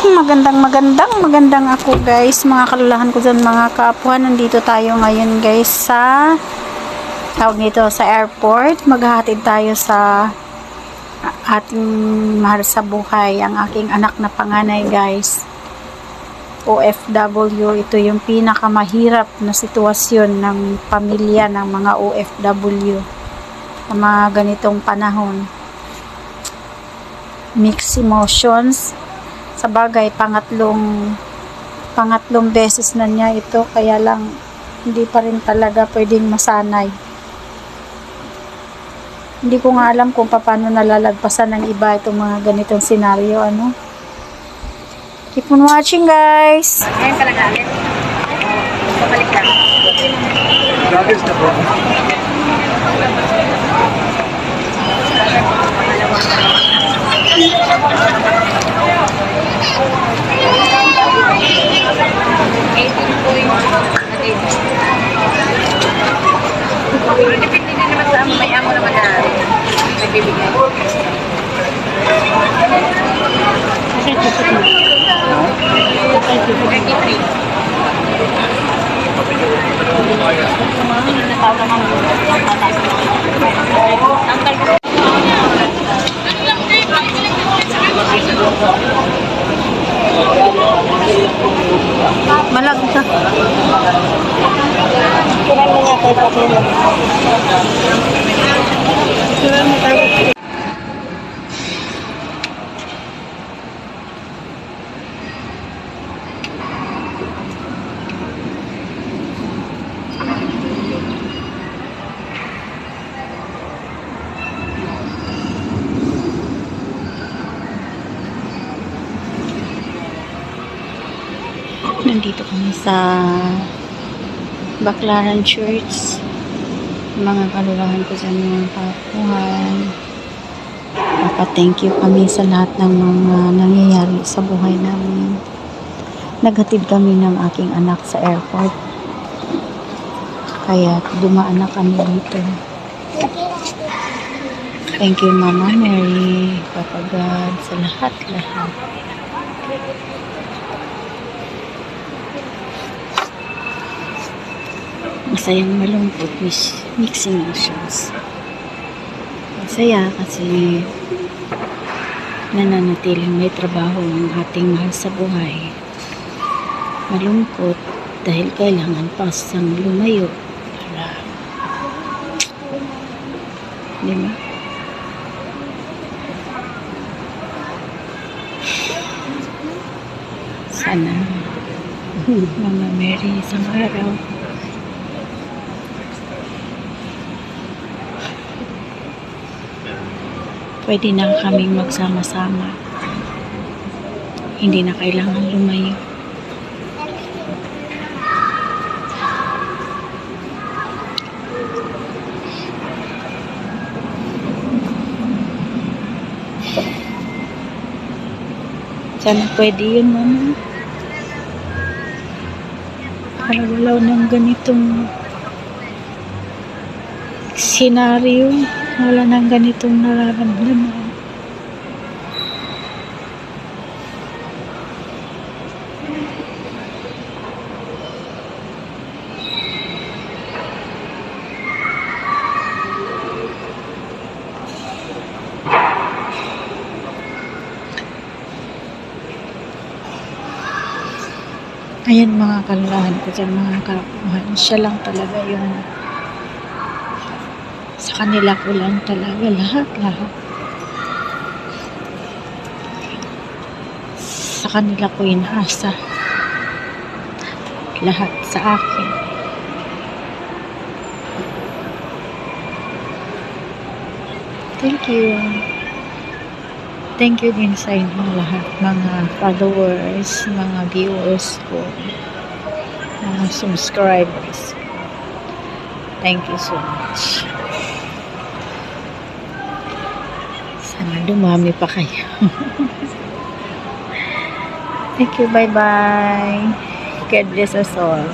Magandang ako guys, mga kalulahan ko dyan, mga kaapuhan. Nandito tayo ngayon guys sa tawag nito sa airport. Maghahatid tayo sa ating mahal sa buhay, ang aking anak na panganay guys, OFW. Ito yung pinakamahirap na sitwasyon ng pamilya ng mga OFW sa mga ganitong panahon. Mixed emotions. Sa bagay, pangatlong beses na niya ito, kaya lang hindi pa rin talaga pwedeng masanay. Hindi ko nga alam kung paano nalalagpasan ng iba itong mga ganitong senaryo, ano. Keep on watching guys. Ayan pala galit. Pabalik lang. Galit na po. Depende din naman sa amo. May amo naman na nagbibigay. Malag ka. Kuran mo nga tayo papel. Kuran mo tayo. Nandito kami sa Baclaran Church. Mga kalulahan ko sa mga kapuhan. Thank you kami sa lahat ng mga nangyayari sa buhay namin. Naghatid kami ng aking anak sa airport. Kaya dumaan na kami dito. Thank you Mama Mary, Papa God, sa lahat-lahat. Masayang malungkot, mixed emotions. Masaya kasi nananatiling may trabaho ng ating mahal sa buhay. Malungkot dahil kailangan pa siyang lumayo para, di ba? Sana Mama Mary isang araw pwede na kaming magsama-sama. Hindi na kailangan lumayo. Sana pwede yun, Mama. Para wala ng ganitong senaryo. Wala nang ganitong nararamdaman. Ayan mga kalulahan ko dyan, mga kapuhan. Siya lang talaga yung sa kanila ko lang talaga lahat. Sa kanila ko inaasa lahat sa akin. Thank you din sa inyo lahat, mga followers, mga viewers ko, mga subscribers. Thank you so much. Sana dumami pa kayo. Thank you, bye-bye. God bless us all.